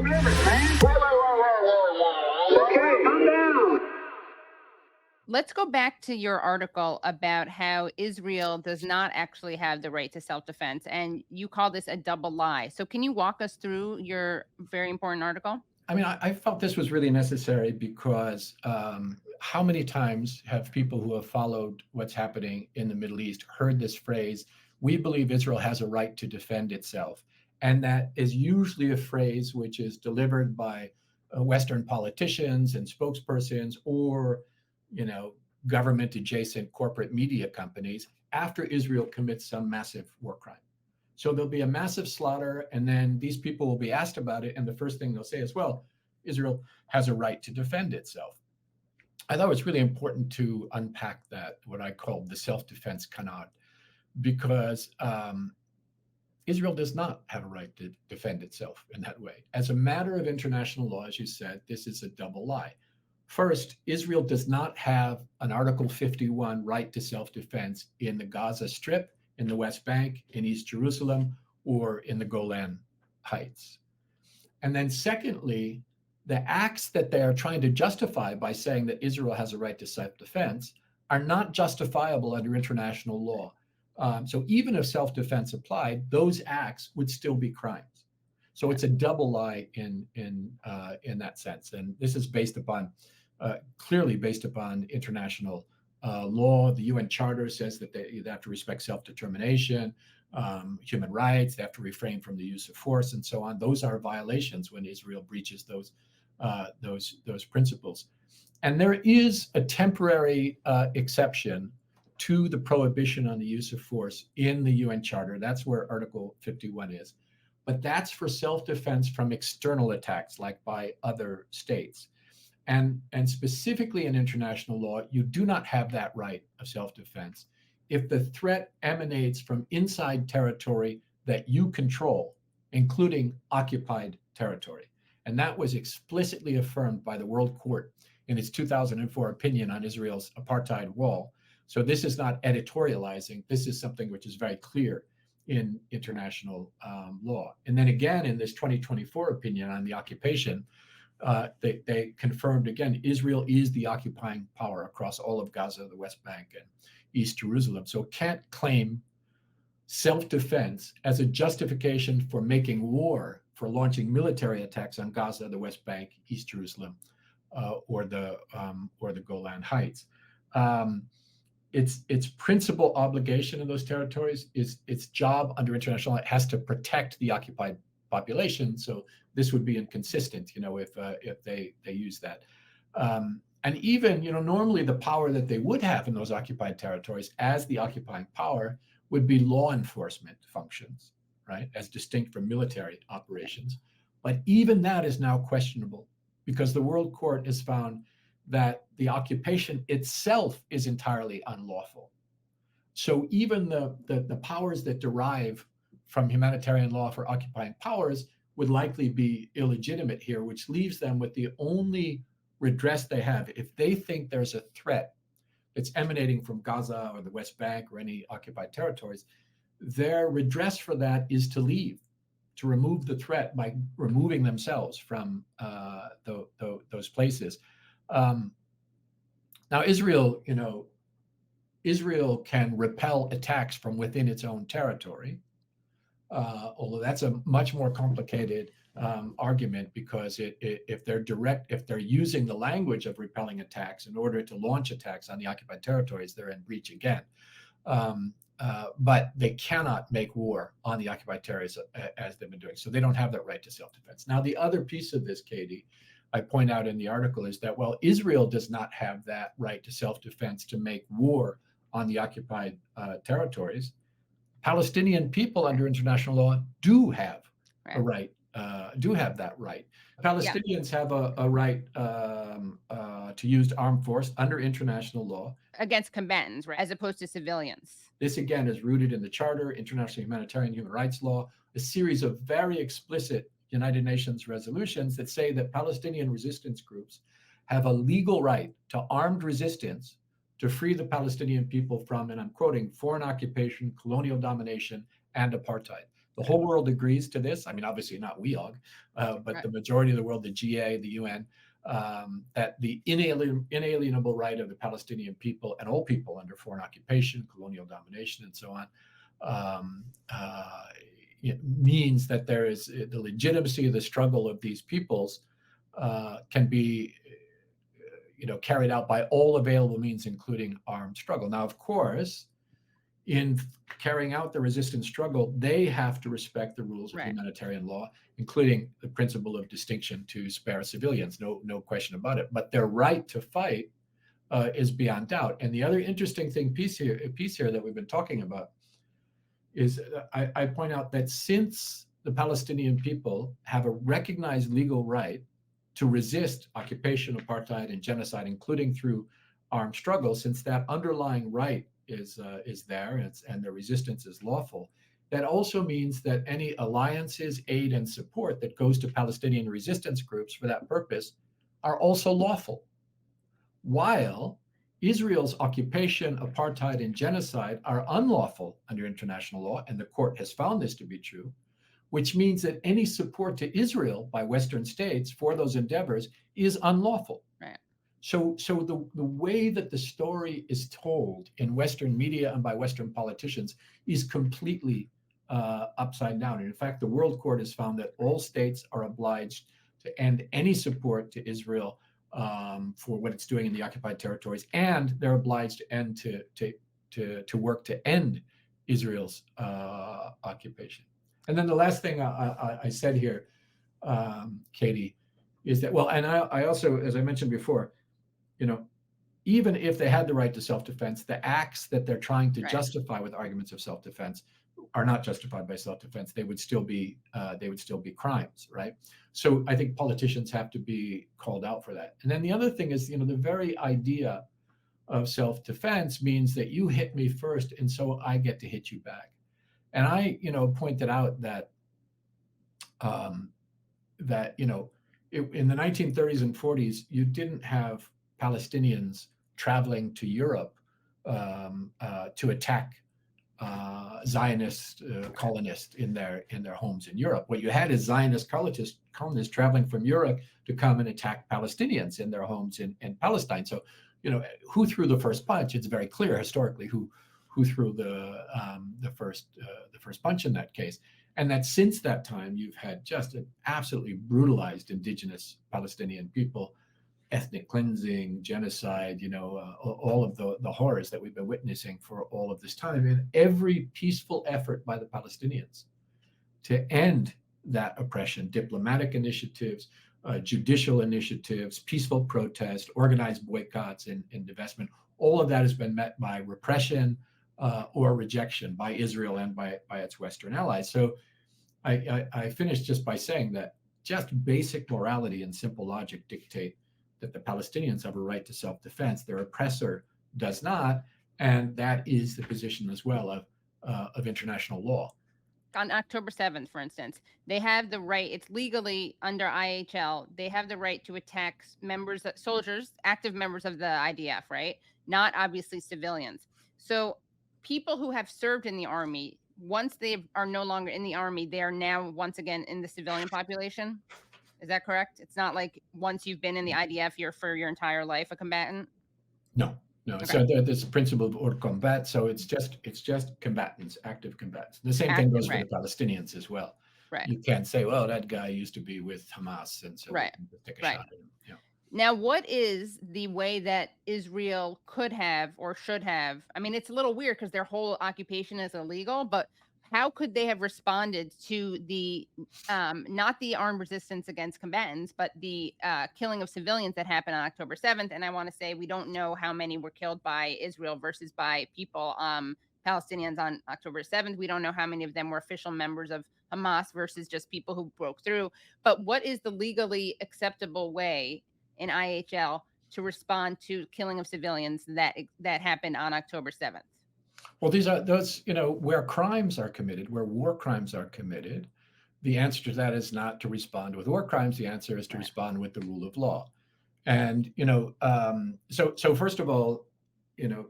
Okay, calm down. Let's go back to your article about how Israel does not actually have the right to self-defense, and you call this a double lie. So can you walk us through your very important article? I mean, I felt this was really necessary because how many times have people who have followed what's happening in the Middle East heard this phrase, we believe Israel has a right to defend itself? And that is usually a phrase which is delivered by Western politicians and spokespersons or, government adjacent corporate media companies after Israel commits some massive war crime. So there'll be a massive slaughter, and then these people will be asked about it, and the first thing they'll say is, well, Israel has a right to defend itself. I thought it was really important to unpack that, what I called the self-defense canard, because Israel does not have a right to defend itself in that way. As a matter of international law, as you said, this is a double lie. First, Israel does not have an Article 51 right to self-defense in the Gaza Strip, in the West Bank, in East Jerusalem, or in the Golan Heights. And then secondly, the acts that they are trying to justify by saying that Israel has a right to self-defense are not justifiable under international law. So even if self-defense applied, those acts would still be crimes. So it's a double lie in that sense. And this is based upon, clearly based upon international law. The UN Charter says that they have to respect self-determination, human rights, they have to refrain from the use of force, and so on. Those are violations when Israel breaches those principles. And there is a temporary exception to the prohibition on the use of force in the UN Charter. That's where Article 51 is. But that's for self-defense from external attacks, like by other states. And specifically in international law, you do not have that right of self-defense if the threat emanates from inside territory that you control, including occupied territory. And that was explicitly affirmed by the World Court in its 2004 opinion on Israel's apartheid wall. So this is not editorializing. This is something which is very clear in international law. And then again, in this 2024 opinion on the occupation, they confirmed again, Israel is the occupying power across all of Gaza, the West Bank, and East Jerusalem. So can't claim self-defense as a justification for making war, for launching military attacks on Gaza, the West Bank, East Jerusalem, or the Golan Heights. Its principal obligation in those territories is its job under international law. It has to protect the occupied population. So this would be inconsistent, if they use that. And even, normally the power that they would have in those occupied territories as the occupying power would be law enforcement functions, right, as distinct from military operations. But even that is now questionable because the World Court has found that the occupation itself is entirely unlawful. So even the powers that derive from humanitarian law for occupying powers would likely be illegitimate here, which leaves them with the only redress they have. If they think there's a threat that's emanating from Gaza or the West Bank or any occupied territories, their redress for that is to leave, to remove the threat by removing themselves from those places. Now, Israel can repel attacks from within its own territory, although that's a much more complicated argument because if they're using the language of repelling attacks in order to launch attacks on the occupied territories, they're in breach again. But they cannot make war on the occupied territories as they've been doing. So they don't have that right to self-defense. Now, the other piece of this, Katie, I point out in the article is that, well, Israel does not have that right to self-defense to make war on the occupied territories. Palestinian people under international law do have a right, do have that right. Palestinians have a right to use armed force under international law. Against combatants, right, as opposed to civilians. This, again, is rooted in the Charter, international humanitarian human rights law, a series of very explicit United Nations resolutions that say that Palestinian resistance groups have a legal right to armed resistance to free the Palestinian people from, and I'm quoting, foreign occupation, colonial domination, and apartheid. The whole world agrees to this. I mean, obviously not WEOG, but the majority of the world, the GA, the UN, that the inalienable right of the Palestinian people and all people under foreign occupation, colonial domination, and so on, it means that there is the legitimacy of the struggle of these peoples can be carried out by all available means, including armed struggle. Now, of course, in carrying out the resistance struggle, they have to respect the rules of humanitarian law, including the principle of distinction to spare civilians, no question about it. But their right to fight is beyond doubt. And the other interesting piece here that we've been talking about is I point out that since the Palestinian people have a recognized legal right to resist occupation, apartheid, and genocide, including through armed struggle, since that underlying right is there and the resistance is lawful, that also means that any alliances, aid, and support that goes to Palestinian resistance groups for that purpose are also lawful. While Israel's occupation, apartheid, and genocide are unlawful under international law, and the court has found this to be true, which means that any support to Israel by Western states for those endeavors is unlawful. Right. So the way that the story is told in Western media and by Western politicians is completely upside down. And in fact, the World Court has found that all states are obliged to end any support to Israel for what it's doing in the occupied territories, and they're obliged to work to end Israel's occupation. And then the last thing I said here, Katie, is that, well, and I also, as I mentioned before, even if they had the right to self-defense, the acts that they're trying to justify with arguments of self-defense are not justified by self-defense. They would still be crimes, right? So I think politicians have to be called out for that. And then the other thing is, the very idea of self-defense means that you hit me first, and so I get to hit you back. And I, pointed out that in the 1930s and 40s, you didn't have Palestinians traveling to Europe to attack Zionist colonists in their homes in Europe. What you had is Zionist colonists traveling from Europe to come and attack Palestinians in their homes in Palestine. So, who threw the first punch? It's very clear historically who threw the first punch in that case. And that since that time, you've had just an absolutely brutalized indigenous Palestinian people, ethnic cleansing, genocide, all of the horrors that we've been witnessing for all of this time. And every peaceful effort by the Palestinians to end that oppression, diplomatic initiatives, judicial initiatives, peaceful protest, organized boycotts and divestment, all of that has been met by repression or rejection by Israel and by its Western allies. So I finished just by saying that just basic morality and simple logic dictate that the Palestinians have a right to self-defense. Their oppressor does not, and that is the position as well of international law. On October 7th, for instance, they have the right, it's legally under IHL, they have the right to attack soldiers, active members of the IDF, right? Not obviously civilians. So people who have served in the army, once they are no longer in the army, they are now once again in the civilian population. Is that correct? It's not like once you've been in the IDF, you're for your entire life a combatant? No. Okay. So there's a principle of hors combat. So it's just combatants, active combatants. The same thing goes for the Palestinians as well. Right. You can't say, well, that guy used to be with Hamas, and so we can just take a shot at him. Yeah. Now, what is the way that Israel could have or should have? I mean, it's a little weird because their whole occupation is illegal, but how could they have responded to the not the armed resistance against combatants, but the killing of civilians that happened on October 7th? And I want to say we don't know how many were killed by Israel versus by people, Palestinians on October 7th. We don't know how many of them were official members of Hamas versus just people who broke through. But what is the legally acceptable way in IHL to respond to killing of civilians that happened on October 7th? Well, these are those, where crimes are committed, where war crimes are committed. The answer to that is not to respond with war crimes. The answer is to respond with the rule of law. And, so first of all,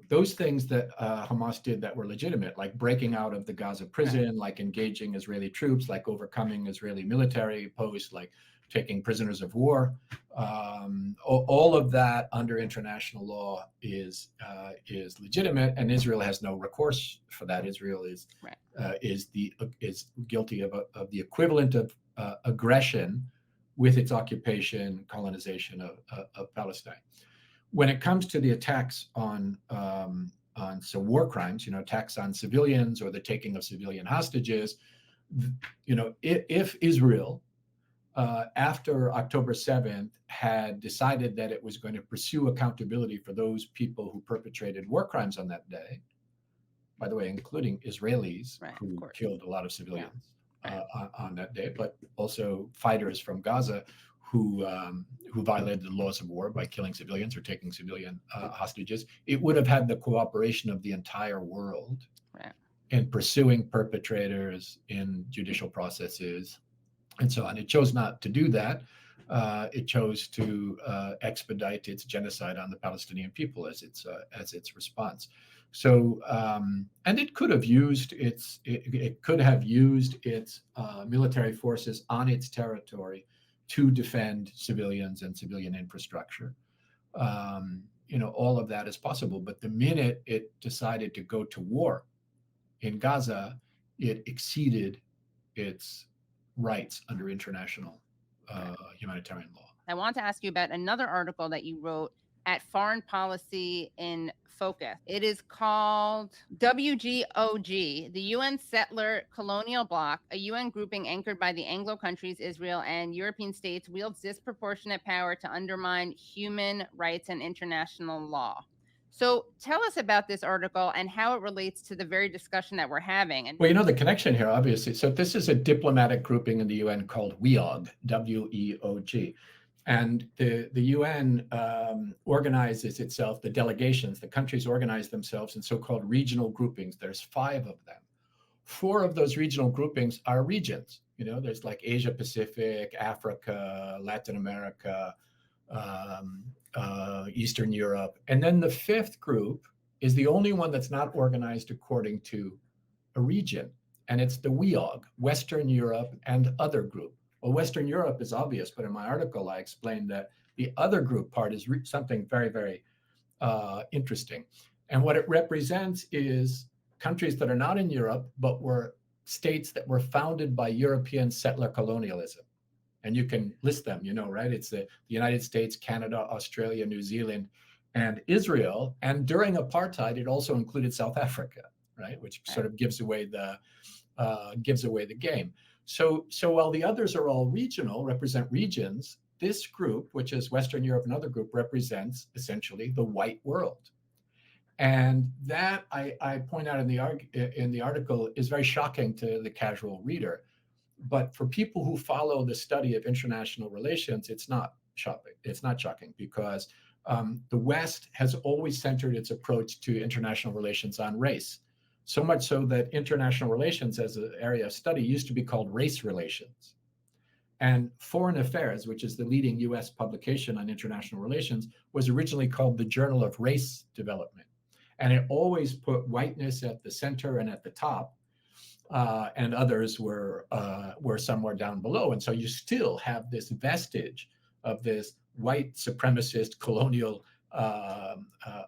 those things that Hamas did that were legitimate, like breaking out of the Gaza prison, like engaging Israeli troops, like overcoming Israeli military posts, like taking prisoners of war, all of that under international law is legitimate, and Israel has no recourse for that. Israel is guilty of the equivalent of aggression with its occupation, colonization of Palestine. When it comes to the attacks on some war crimes, attacks on civilians or the taking of civilian hostages, if Israel, after October 7th, had decided that it was going to pursue accountability for those people who perpetrated war crimes on that day, by the way, including Israelis who killed a lot of civilians on that day, but also fighters from Gaza who violated the laws of war by killing civilians or taking civilian hostages, it would have had the cooperation of the entire world in pursuing perpetrators in judicial processes and so on. It chose not to do that. It chose to expedite its genocide on the Palestinian people as its response. So, and it could have used its military forces on its territory to defend civilians and civilian infrastructure. All of that is possible. But the minute it decided to go to war in Gaza, it exceeded its rights under international humanitarian law. I want to ask you about another article that you wrote at Foreign Policy in Focus. It is called WGOG, the UN Settler Colonial Bloc, a UN grouping anchored by the Anglo countries, Israel, and European states, wields disproportionate power to undermine human rights and international law. So tell us about this article and how it relates to the very discussion that we're having. Well, the connection here, obviously. So this is a diplomatic grouping in the UN called WEOG, W-E-O-G. And the UN organizes itself, the delegations, the countries organize themselves in so-called regional groupings. There's 5 of them. 4 of those regional groupings are regions. There's like Asia Pacific, Africa, Latin America, Eastern Europe. And then the 5th group is the only one that's not organized according to a region. And it's the WEOG, Western Europe and Other Group. Well, Western Europe is obvious, but in my article, I explained that the other group part is something very, very interesting. And what it represents is countries that are not in Europe, but were states that were founded by European settler colonialism. And you can list them, right? It's the United States, Canada, Australia, New Zealand, and Israel. And during apartheid, it also included South Africa, right? Which sort of gives away the game. So while the others are all regional, represent regions, this group, which is Western Europe and Other Group, represents essentially the white world. And that, I point out in the article, is very shocking to the casual reader. But for people who follow the study of international relations, it's not shocking. It's not shocking because the West has always centered its approach to international relations on race. So much so that international relations as an area of study used to be called race relations. And Foreign Affairs, which is the leading US publication on international relations, was originally called the Journal of Race Development. And it always put whiteness at the center and at the top, and others were somewhere down below. And so you still have this vestige of this white supremacist colonial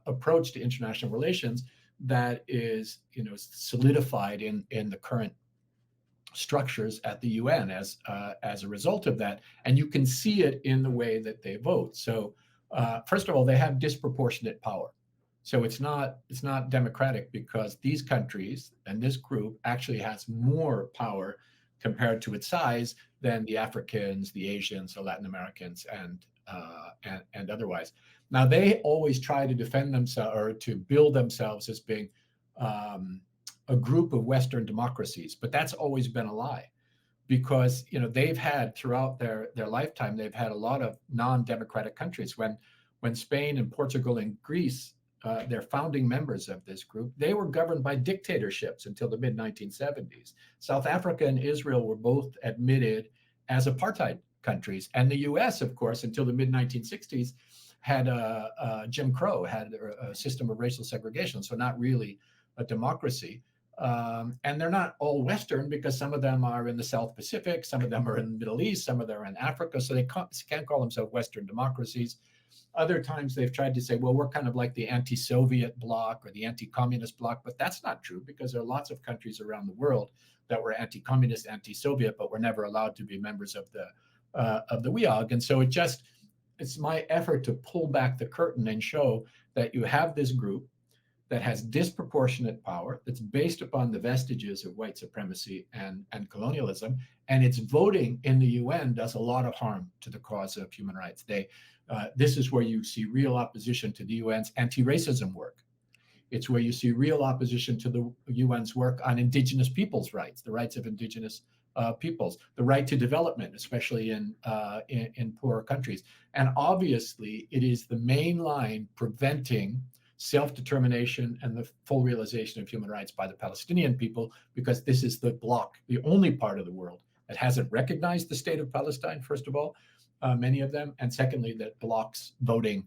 approach to international relations that is, solidified in the current structures at the UN as a result of that. And you can see it in the way that they vote. So first of all, they have disproportionate power. So it's not democratic because these countries and this group actually has more power compared to its size than the Africans, the Asians, the Latin Americans, and otherwise. Now, they always try to defend themselves or to build themselves as being a group of Western democracies, but that's always been a lie because, they've had throughout their lifetime, they've had a lot of non-democratic countries. When Spain and Portugal and Greece, they're founding members of this group, they were governed by dictatorships until the mid-1970s. South Africa and Israel were both admitted as apartheid countries. And the US, of course, until the mid-1960s, had Jim Crow, had a system of racial segregation, so not really a democracy. And they're not all Western because some of them are in the South Pacific, some of them are in the Middle East, some of them are in Africa, so they can't call themselves Western democracies. Other times they've tried to say, well, we're kind of like the anti-Soviet bloc or the anti-communist bloc, but that's not true because there are lots of countries around the world that were anti-communist, anti-Soviet, but were never allowed to be members of the WEOG. And so it's my effort to pull back the curtain and show that you have this group that has disproportionate power, that's based upon the vestiges of white supremacy and colonialism, and its voting in the UN does a lot of harm to the cause of human rights. This is where you see real opposition to the UN's anti-racism work. It's where you see real opposition to the UN's work on indigenous peoples' rights, the rights of indigenous peoples, the right to development, especially in poorer countries. And obviously, it is the main line preventing self-determination and the full realization of human rights by the Palestinian people, because this is the bloc, the only part of the world that hasn't recognized the state of Palestine, first of all, many of them, and secondly, that blocks voting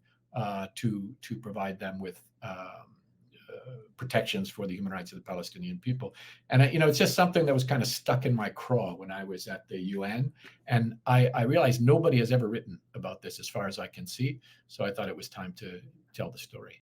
to provide them with protections for the human rights of the Palestinian people. And it's just something that was kind of stuck in my craw when I was at the UN, and I realized nobody has ever written about this as far as I can see, so I thought it was time to tell the story.